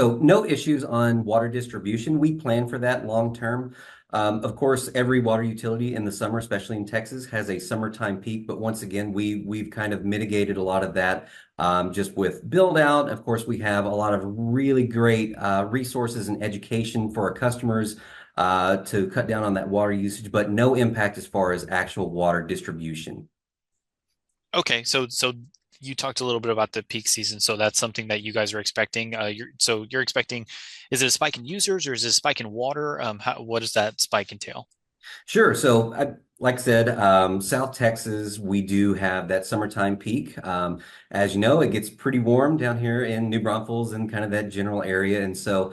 So no issues on water distribution. We plan for that long term. Of course, every water utility in the summer, especially in Texas, has a summertime peak. But once again, we've kind of mitigated a lot of that just with build out. Of course, we have a lot of really great resources and education for our customers to cut down on that water usage, but no impact as far as actual water distribution. Okay, so you talked a little bit about the peak season, so that's something that you guys are expecting. You're expecting, is it a spike in users or is it a spike in water? What does that spike entail? Sure. So, like I said, South Texas, we do have that summertime peak. As you know, it gets pretty warm down here in New Braunfels and kind of that general area. And so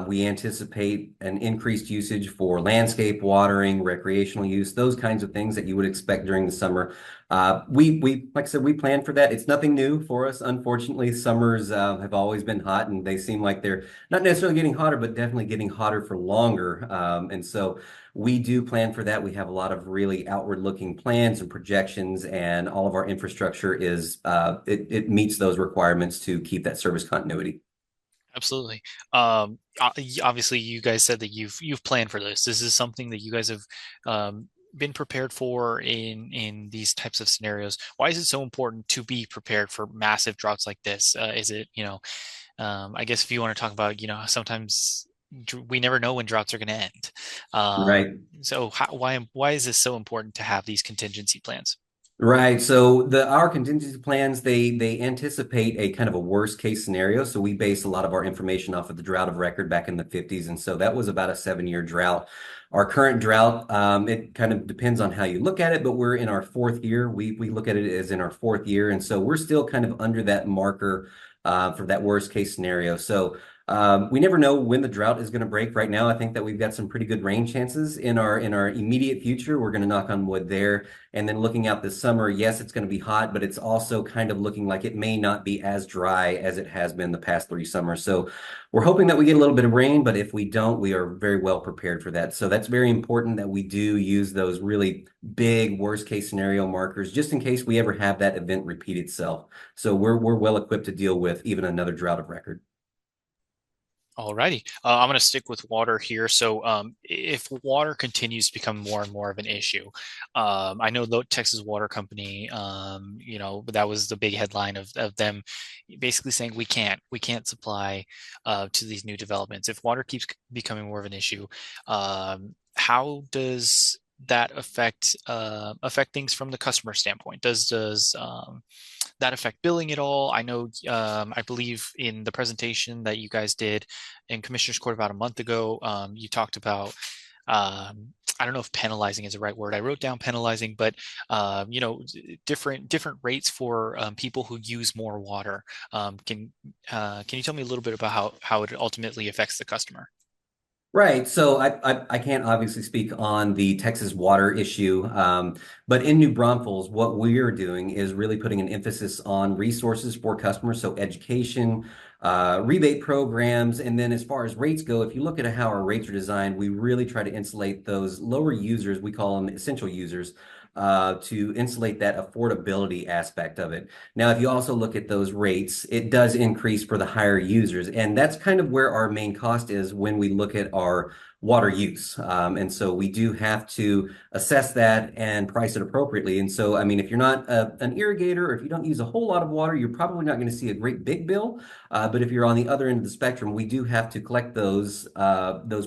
we anticipate an increased usage for landscape watering, recreational use, those kinds of things that you would expect during the summer. Like I said, we plan for that. It's nothing new for us. Unfortunately, summers have always been hot and they seem like they're not necessarily getting hotter, but definitely getting hotter for longer. And so we do plan for that. We have a lot of really outward looking plans and projections, and all of our infrastructure it meets those requirements to keep that service continuity. Absolutely. Obviously, you guys said that you've planned for this. This is something that you guys have been prepared for in these types of scenarios. Why is it so important to be prepared for massive droughts like this? Is it, I guess if you want to talk about, sometimes we never know when droughts are going to end. Right. So why is this so important to have these contingency plans? Right. So our contingency plans, they anticipate a kind of a worst case scenario. So we base a lot of our information off of the drought of record back in the 50s. And so that was about a 7-year drought. Our current drought, it kind of depends on how you look at it, but we're in our fourth year. We look at it as in our fourth year. And so we're still kind of under that marker for that worst case scenario. So we never know when the drought is going to break. Right now, I think that we've got some pretty good rain chances in our immediate future. We're going to knock on wood there. And then looking out this summer, yes, it's going to be hot, but it's also kind of looking like it may not be as dry as it has been the past 3 summers. So we're hoping that we get a little bit of rain, but if we don't, we are very well prepared for that. So that's very important that we do use those really big worst case scenario markers just in case we ever have that event repeat itself. So we're well equipped to deal with even another drought of record. Alrighty. I'm going to stick with water here. So, if water continues to become more and more of an issue, I know the Texas Water Company, that was the big headline of them basically saying we can't supply to these new developments. If water keeps becoming more of an issue, how does that affect things from the customer standpoint? Does that affect billing at all? I know, I believe in the presentation that you guys did in Commissioner's Court about a month ago, you talked about, I don't know if penalizing is the right word. I wrote down penalizing, but different rates for people who use more water. Can you tell me a little bit about how it ultimately affects the customer? Right. So I can't obviously speak on the Texas water issue, but in New Braunfels, what we're doing is really putting an emphasis on resources for customers. So education, rebate programs, and then as far as rates go, if you look at how our rates are designed, we really try to insulate those lower users, we call them essential users, to insulate that affordability aspect of it. Now, if you also look at those rates, it does increase for the higher users. And that's kind of where our main cost is when we look at our water use. And so we do have to assess that and price it appropriately. And so, I mean, if you're not an irrigator or if you don't use a whole lot of water, you're probably not going to see a great big bill. But if you're on the other end of the spectrum, we do have to collect those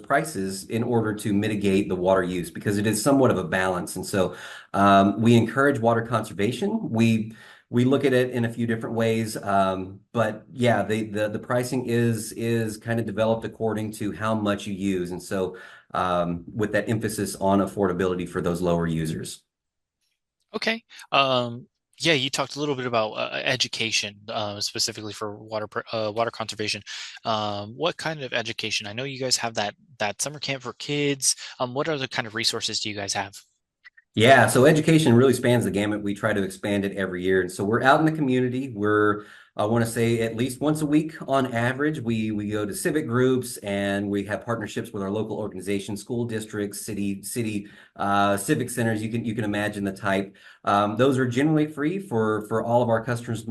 prices in order to mitigate the water use because it is somewhat of a balance. And so we encourage water conservation. We look at it in a few different ways, but yeah, the pricing is kind of developed according to how much you use, and so with that emphasis on affordability for those lower users. Okay. Yeah, you talked a little bit about education, specifically for water conservation. What kind of education? I know you guys have that summer camp for kids. What other kind of resources do you guys have? Yeah, so education really spans the gamut. We try to expand it every year. And so we're out in the community. I want to say at least once a week on average. We go to civic groups and we have partnerships with our local organizations, school districts, city civic centers. You can imagine the type. Those are generally free for all of our customers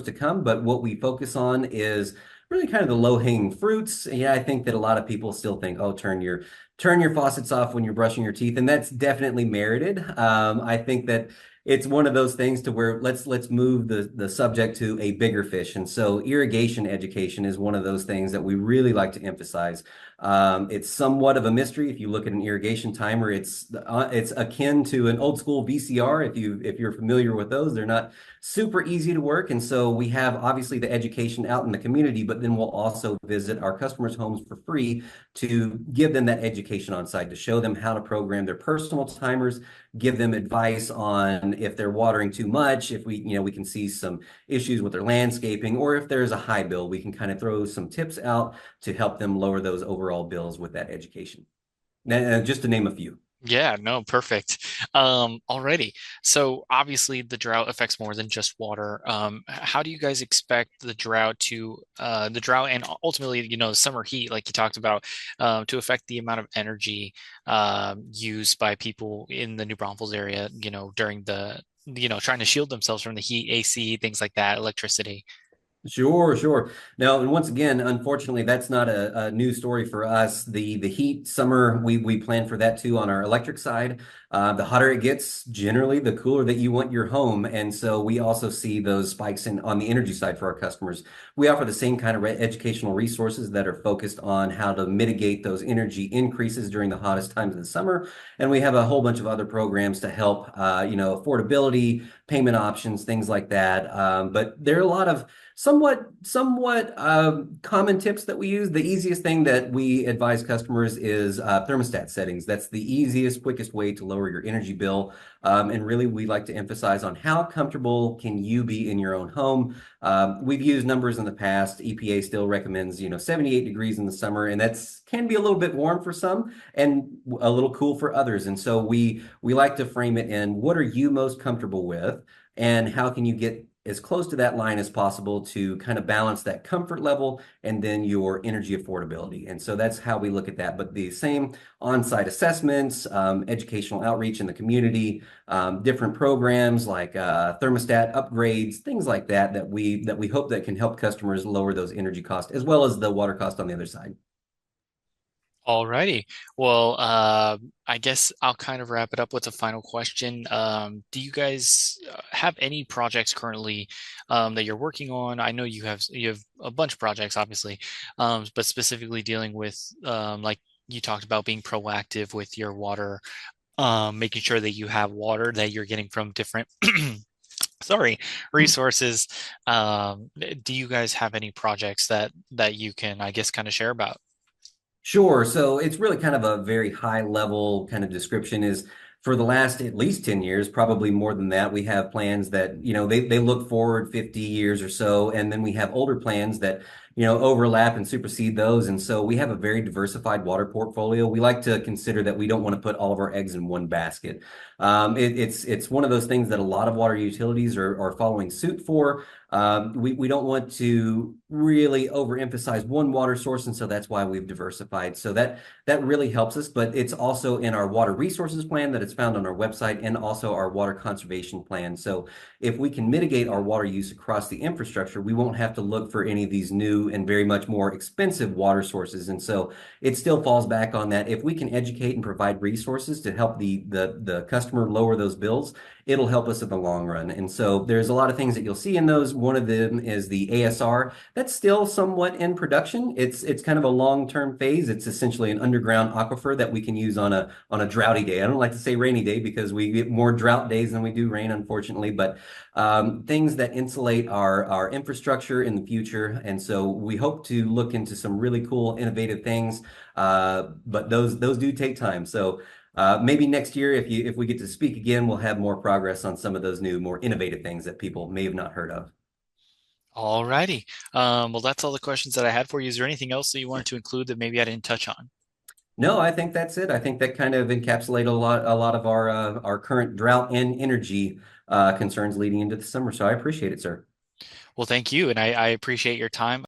to come. But what we focus on is really kind of the low-hanging fruits. Yeah, I think that a lot of people still think, oh, turn your faucets off when you're brushing your teeth, and that's definitely merited. I think that it's one of those things to where let's move the subject to a bigger fish. And so irrigation education is one of those things that we really like to emphasize. It's somewhat of a mystery. If you look at an irrigation timer, it's akin to an old school VCR. If you're familiar with those, they're not super easy to work. And so we have obviously the education out in the community, but then we'll also visit our customers' homes for free to give them that education on site, to show them how to program their personal timers, give them advice on if they're watering too much, if we can see some issues with their landscaping, or if there's a high bill, we can kind of throw some tips out to help them lower those overall bills with that education. Now, just to name a few. Yeah, no, perfect. Alrighty. So obviously the drought affects more than just water. How do you guys expect the drought and ultimately, the summer heat, like you talked about, to affect the amount of energy used by people in the New Braunfels area, during trying to shield themselves from the heat, AC, things like that, electricity. Sure, sure. Now, and once again, unfortunately, that's not a new story for us. The heat summer, we plan for that too on our electric side. The hotter it gets, generally, the cooler that you want your home. And so we also see those spikes in on the energy side for our customers. We offer the same kind of educational resources that are focused on how to mitigate those energy increases during the hottest times of the summer. And we have a whole bunch of other programs to help, affordability, payment options, things like that. But there are a lot of somewhat common tips that we use. The easiest thing that we advise customers is thermostat settings. That's the easiest, quickest way to lower your energy bill. And really, we like to emphasize on how comfortable can you be in your own home. We've used numbers in the past. EPA still recommends, 78 degrees in the summer, and that's can be a little bit warm for some and a little cool for others. And so we like to frame it in what are you most comfortable with, and how can you get as close to that line as possible to kind of balance that comfort level and then your energy affordability. And so that's how we look at that. But the same on-site assessments, educational outreach in the community, different programs like thermostat upgrades, things like that that we hope that can help customers lower those energy costs as well as the water cost on the other side. Alrighty. Well, I guess I'll kind of wrap it up with a final question. Do you guys have any projects currently that you're working on? I know you have a bunch of projects, obviously, but specifically dealing with like you talked about being proactive with your water, making sure that you have water that you're getting from different sorry, resources. Do you guys have any projects that you can, I guess, kind of share about? Sure. So it's really kind of a very high level kind of description is for the last at least 10 years, probably more than that, we have plans that, they look forward 50 years or so. And then we have older plans that, overlap and supersede those. And so we have a very diversified water portfolio. We like to consider that we don't want to put all of our eggs in one basket. It's one of those things that a lot of water utilities are following suit for. We don't want to really overemphasize one water source, and so that's why we've diversified. So that really helps us, but it's also in our water resources plan that it's found on our website and also our water conservation plan. So if we can mitigate our water use across the infrastructure, we won't have to look for any of these new and very much more expensive water sources. And so it still falls back on that. If we can educate and provide resources to help the customer lower those bills, it'll help us in the long run. And so there's a lot of things that you'll see in those. One of them is the ASR. That's still somewhat in production. It's kind of a long-term phase. It's essentially an underground aquifer that we can use on a droughty day. I don't like to say rainy day because we get more drought days than we do rain, unfortunately, but things that insulate our infrastructure in the future. And so we hope to look into some really cool, innovative things, but those do take time. So maybe next year, if we get to speak again, we'll have more progress on some of those new, more innovative things that people may have not heard of. Alrighty. Well, that's all the questions that I had for you. Is there anything else that you wanted to include that maybe I didn't touch on? No, I think that's it. I think that kind of encapsulated a lot of our current drought and energy concerns leading into the summer. So I appreciate it, sir. Well, thank you, and I appreciate your time.